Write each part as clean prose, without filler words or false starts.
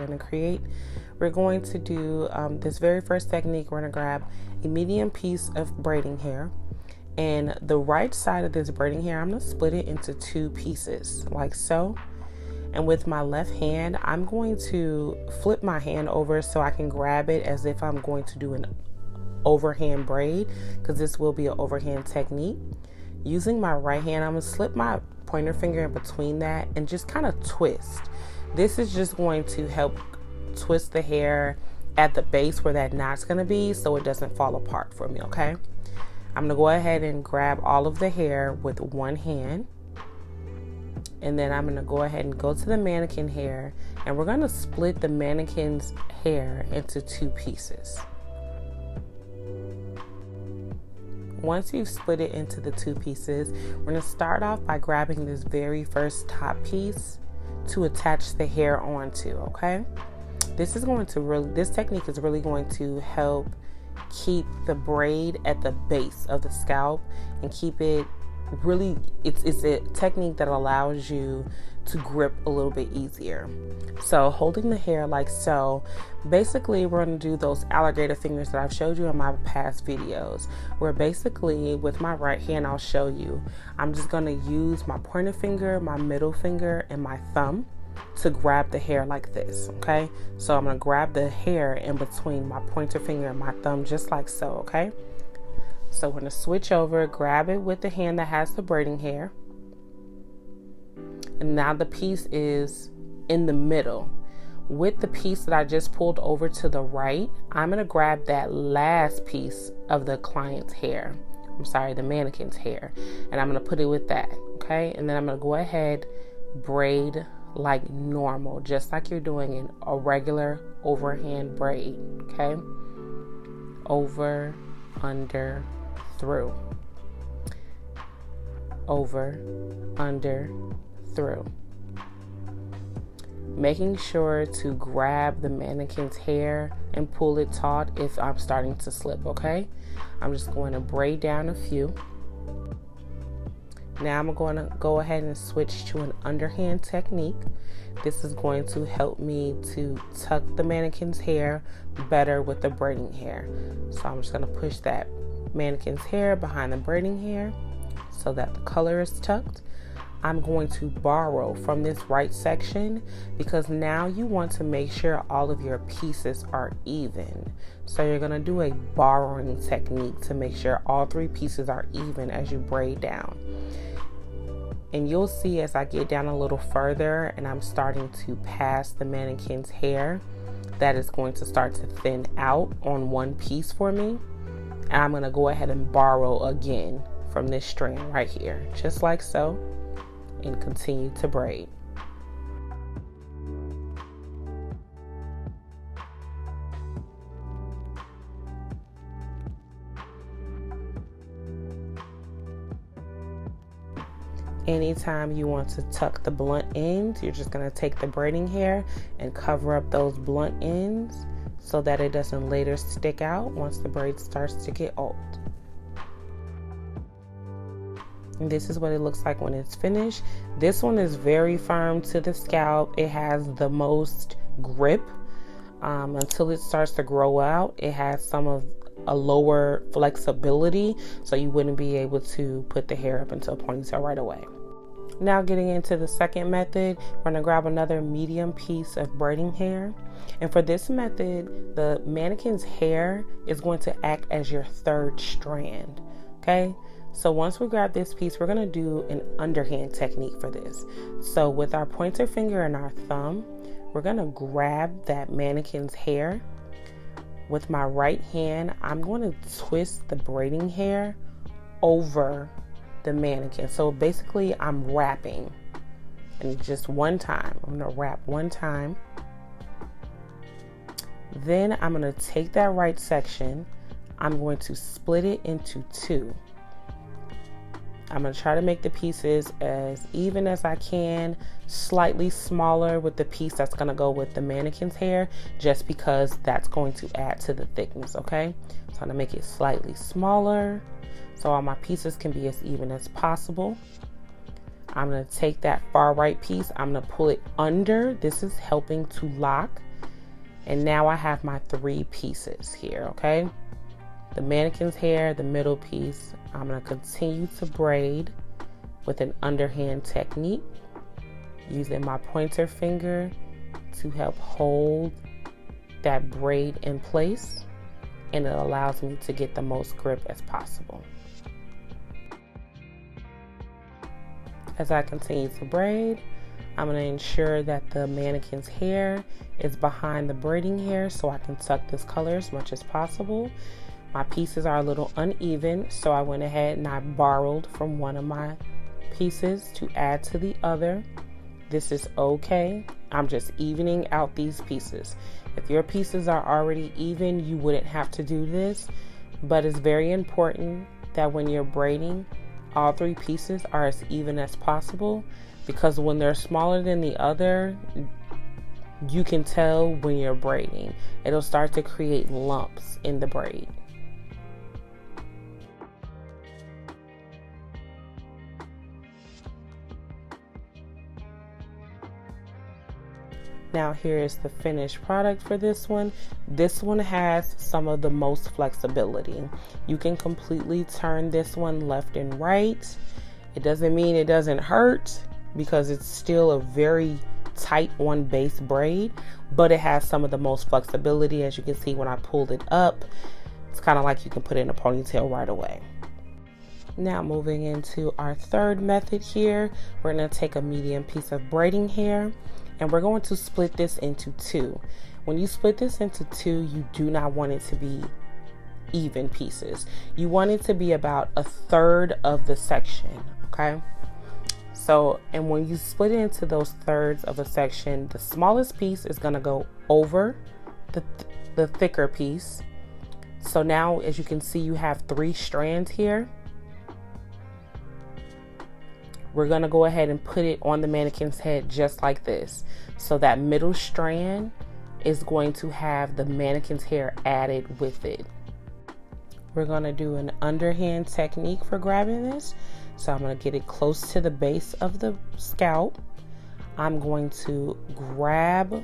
trying to create. We're going to do this very first technique. We're going to grab a medium piece of braiding hair, and the right side of this braiding hair, I'm going to split it into 2 pieces like so. And with my left hand, I'm going to flip my hand over so I can grab it as if I'm going to do an overhand braid, because this will be an overhand technique. Using my right hand, I'm going to slip my pointer finger in between that and just kind of twist. This is just going to help twist the hair at the base where that knot's going to be so it doesn't fall apart for me, okay? I'm going to go ahead and grab all of the hair with one hand. And then I'm going to go ahead and go to the mannequin hair, and we're going to split the mannequin's hair into 2 pieces. Once you've split it into the 2 pieces, we're going to start off by grabbing this very first top piece to attach the hair onto, okay? This technique is really going to help keep the braid at the base of the scalp and keep it really, it's a technique that allows you to grip a little bit easier. So holding the hair like so, basically we're going to do those alligator fingers that I've showed you in my past videos, where basically with my right hand, I'll show you, I'm just going to use my pointer finger, my middle finger, and my thumb to grab the hair like this, okay? So I'm going to grab the hair in between my pointer finger and my thumb just like so, okay? So we're going to switch over, grab it with the hand that has the braiding hair. And now the piece is in the middle. With the piece that I just pulled over to the right, I'm going to grab that last piece of the client's hair. The mannequin's hair. And I'm going to put it with that, okay? And then I'm going to go ahead, braid like normal, just like you're doing in a regular overhand braid, okay? Over, under, through, over, under, through. Making sure to grab the mannequin's hair and pull it taut if I'm starting to slip, okay? I'm just going to braid down a few. Now I'm going to go ahead and switch to an underhand technique. This is going to help me to tuck the mannequin's hair better with the braiding hair. So I'm just going to push that mannequin's hair behind the braiding hair so that the color is tucked. I'm going to borrow from this right section because now you want to make sure all of your pieces are even. So you're going to do a borrowing technique to make sure all 3 pieces are even as you braid down. And you'll see as I get down a little further and I'm starting to pass the mannequin's hair, that is going to start to thin out on one piece for me. And I'm going to go ahead and borrow again from this strand right here, just like so, and continue to braid. Anytime you want to tuck the blunt ends, you're just going to take the braiding hair and cover up those blunt ends so that it doesn't later stick out once the braid starts to get old. And this is what it looks like when it's finished. This one is very firm to the scalp. It has the most grip until it starts to grow out. It has some of a lower flexibility, so you wouldn't be able to put the hair up into a ponytail right away. Now getting into the second method, we're going to grab another medium piece of braiding hair. And for this method, the mannequin's hair is going to act as your 3rd strand, okay? So once we grab this piece, we're going to do an underhand technique for this. So with our pointer finger and our thumb, we're going to grab that mannequin's hair. With my right hand, I'm going to twist the braiding hair over the mannequin. So basically I'm wrapping, and just one time. I'm going to wrap one time. Then I'm going to take that right section. I'm going to split it into 2. I'm going to try to make the pieces as even as I can, slightly smaller with the piece that's going to go with the mannequin's hair, just because that's going to add to the thickness, okay? So I'm going to make it slightly smaller so all my pieces can be as even as possible. I'm going to take that far right piece, I'm going to pull it under. This is helping to lock And now I have my 3 pieces here, okay? The mannequin's hair, the middle piece. I'm gonna continue to braid with an underhand technique, using my pointer finger to help hold that braid in place, and it allows me to get the most grip as possible. As I continue to braid, I'm going to ensure that the mannequin's hair is behind the braiding hair so I can tuck this color as much as possible. My pieces are a little uneven, so I went ahead and I borrowed from one of my pieces to add to the other. This is okay. I'm just evening out these pieces. If your pieces are already even, you wouldn't have to do this, but it's very important that when you're braiding, all 3 pieces are as even as possible, because when they're smaller than the other, you can tell when you're braiding. It'll start to create lumps in the braid. Now here is the finished product for this one. This one has some of the most flexibility. You can completely turn this one left and right. It doesn't mean it doesn't hurt, because it's still a very tight on base braid, but it has some of the most flexibility. As you can see, when I pulled it up, it's kind of like you can put it in a ponytail right away. Now moving into our third method here, we're going to take a medium piece of braiding hair and we're going to split this into 2. When you split this into 2, you do not want it to be even pieces. You want it to be about 1/3 of the section, okay? So, and when you split it into those thirds of a section, the smallest piece is going to go over the thicker piece. So now, as you can see, you have 3 strands here. We're going to go ahead and put it on the mannequin's head just like this. So that middle strand is going to have the mannequin's hair added with it. We're going to do an underhand technique for grabbing this. So I'm going to get it close to the base of the scalp. I'm going to grab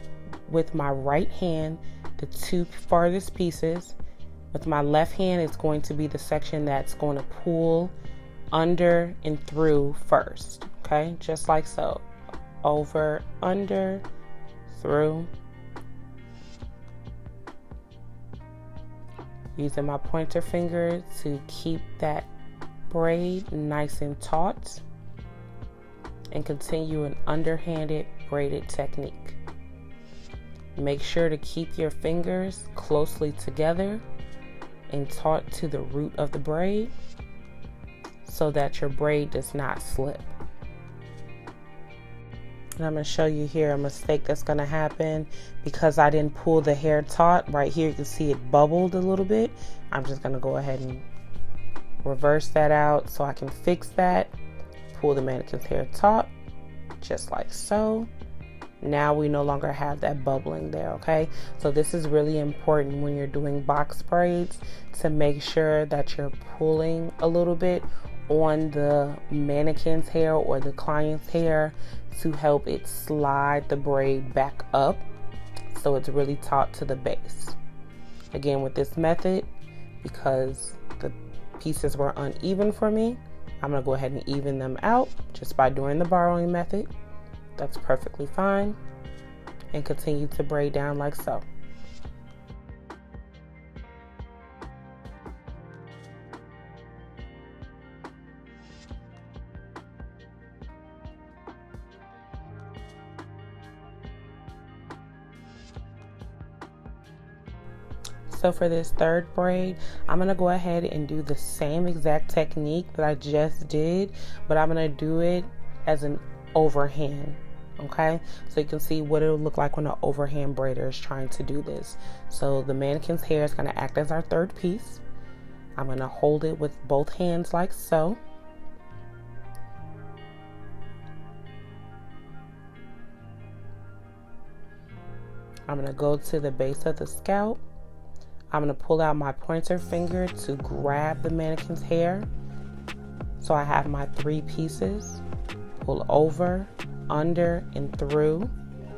with my right hand the 2 farthest pieces. With my left hand, it's going to be the section that's going to pull under and through first. Okay, just like so. Over, under, through. Using my pointer finger to keep that braid nice and taut, and continue an underhanded braided technique. Make sure to keep your fingers closely together and taut to the root of the braid so that your braid does not slip. And I'm going to show you here a mistake that's going to happen because I didn't pull the hair taut. Right here you can see it bubbled a little bit. I'm just going to go ahead and reverse that out so I can fix that. Pull the mannequin's hair taut just like so. Now we no longer have that bubbling there, okay? So this is really important when you're doing box braids, to make sure that you're pulling a little bit on the mannequin's hair or the client's hair to help it slide the braid back up so it's really taut to the base. Again, with this method, because the pieces were uneven for me, I'm going to go ahead and even them out just by doing the borrowing method. That's perfectly fine. And continue to braid down like so. So for this third braid, I'm going to go ahead and do the same exact technique that I just did, but I'm going to do it as an overhand. Okay, so you can see what it'll look like when an overhand braider is trying to do this. So the mannequin's hair is going to act as our third piece. I'm going to hold it with both hands like so. I'm going to go to the base of the scalp. I'm going to pull out my pointer finger to grab the mannequin's hair. So I have my 3 pieces. Pull over, under, and through.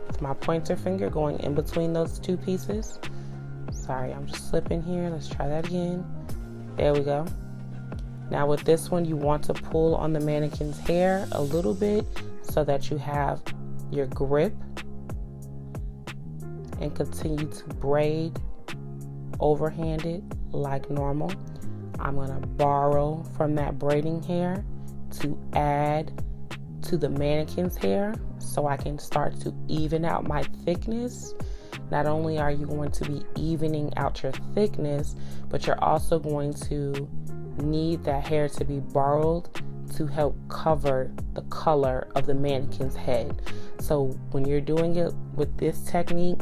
with my pointer finger going in between those two pieces. Sorry, I'm just slipping here. Let's try that again. There we go. Now with this one, you want to pull on the mannequin's hair a little bit so that you have your grip, and continue to braid overhanded like normal. I'm going to borrow from that braiding hair to add to the mannequin's hair so I can start to even out my thickness. Not only are you going to be evening out your thickness, but you're also going to need that hair to be borrowed to help cover the color of the mannequin's head. So when you're doing it with this technique,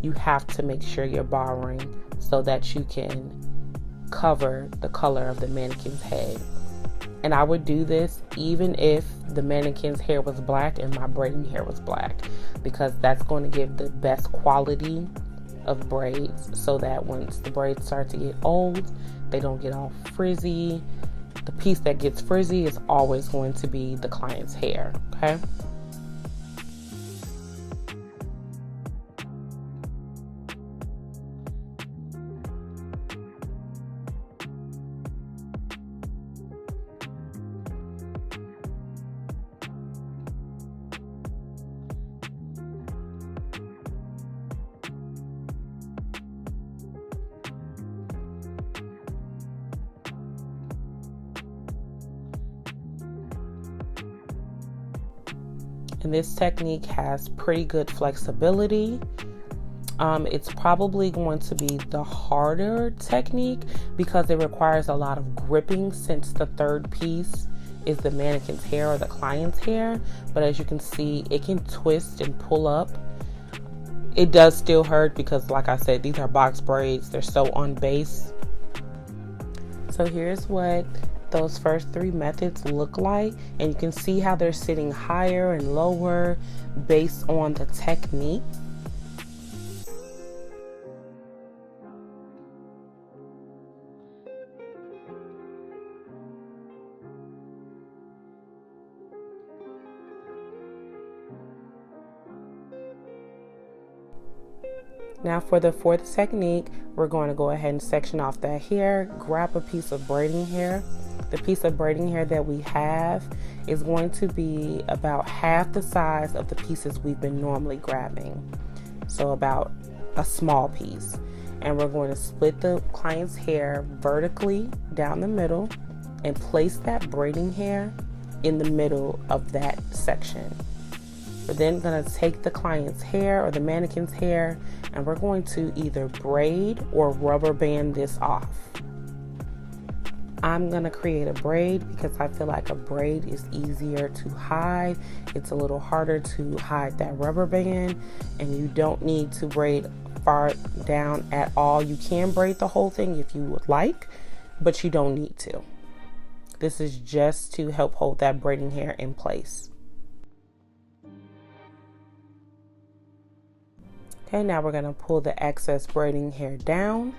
you have to make sure you're borrowing so that you can cover the color of the mannequin's head. And I would do this even if the mannequin's hair was black and my braiding hair was black, because that's going to give the best quality of braids, so that once the braids start to get old, they don't get all frizzy. The piece that gets frizzy is always going to be the client's hair, okay? And this technique has pretty good flexibility. It's probably going to be the harder technique because it requires a lot of gripping, since the third piece is the mannequin's hair or the client's hair. But as you can see, it can twist and pull up. It does still hurt because, like I said, these are box braids. They're so on base. So here's what those first three methods look like, and you can see how they're sitting higher and lower based on the technique. Now for the fourth technique, we're going to go ahead and section off that hair, grab a piece of braiding hair. The piece of braiding hair that we have is going to be about half the size of the pieces we've been normally grabbing. So about a small piece. And we're going to split the client's hair vertically down the middle and place that braiding hair in the middle of that section. We're then going to take the client's hair or the mannequin's hair, and we're going to either braid or rubber band this off. I'm going to create a braid because I feel like a braid is easier to hide. It's a little harder to hide that rubber band, and you don't need to braid far down at all. You can braid the whole thing if you would like, but you don't need to. This is just to help hold that braiding hair in place. Okay, now we're going to pull the excess braiding hair down.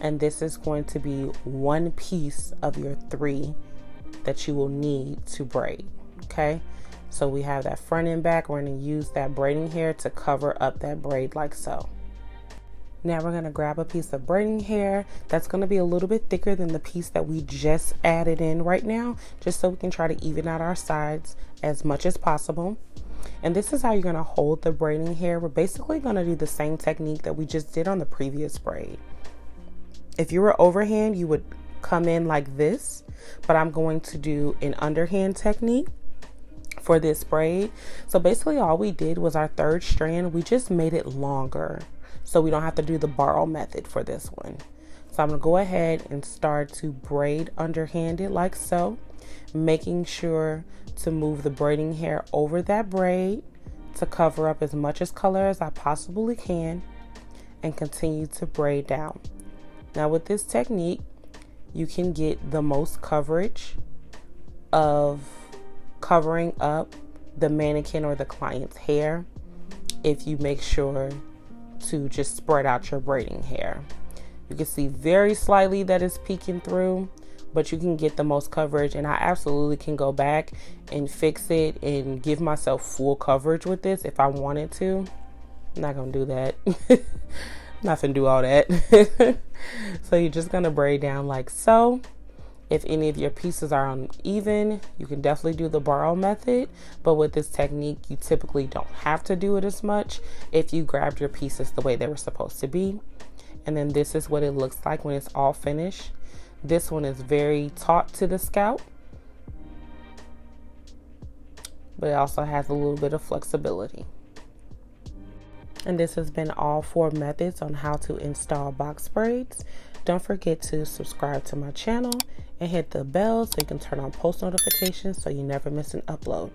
And this is going to be one piece of your three that you will need to braid. Okay, so we have that front and back. We're going to use that braiding hair to cover up that braid like so. Now we're going to grab a piece of braiding hair that's going to be a little bit thicker than the piece that we just added in right now, just so we can try to even out our sides as much as possible. And this is how you're going to hold the braiding hair. We're basically going to do the same technique that we just did on the previous braid. If you were overhand, you would come in like this, but I'm going to do an underhand technique for this braid. So basically all we did was our third strand, we just made it longer so we don't have to do the borrow method for this one. So I'm going to go ahead and start to braid underhanded like so, making sure to move the braiding hair over that braid to cover up as much as color as I possibly can, and continue to braid down. Now with this technique, you can get the most coverage of covering up the mannequin or the client's hair if you make sure to just spread out your braiding hair. You can see very slightly that it's peeking through, but you can get the most coverage. And I absolutely can go back and fix it and give myself full coverage with this if I wanted to. I'm not gonna do that. I'm not gonna do all that. So you're just gonna braid down like so. If any of your pieces are uneven, you can definitely do the borrow method, but with this technique, you typically don't have to do it as much if you grabbed your pieces the way they were supposed to be. And then this is what it looks like when it's all finished. This one is very taut to the scalp, but it also has a little bit of flexibility. And this has been all 4 methods on how to install box braids. Don't forget to subscribe to my channel and hit the bell so you can turn on post notifications so you never miss an upload.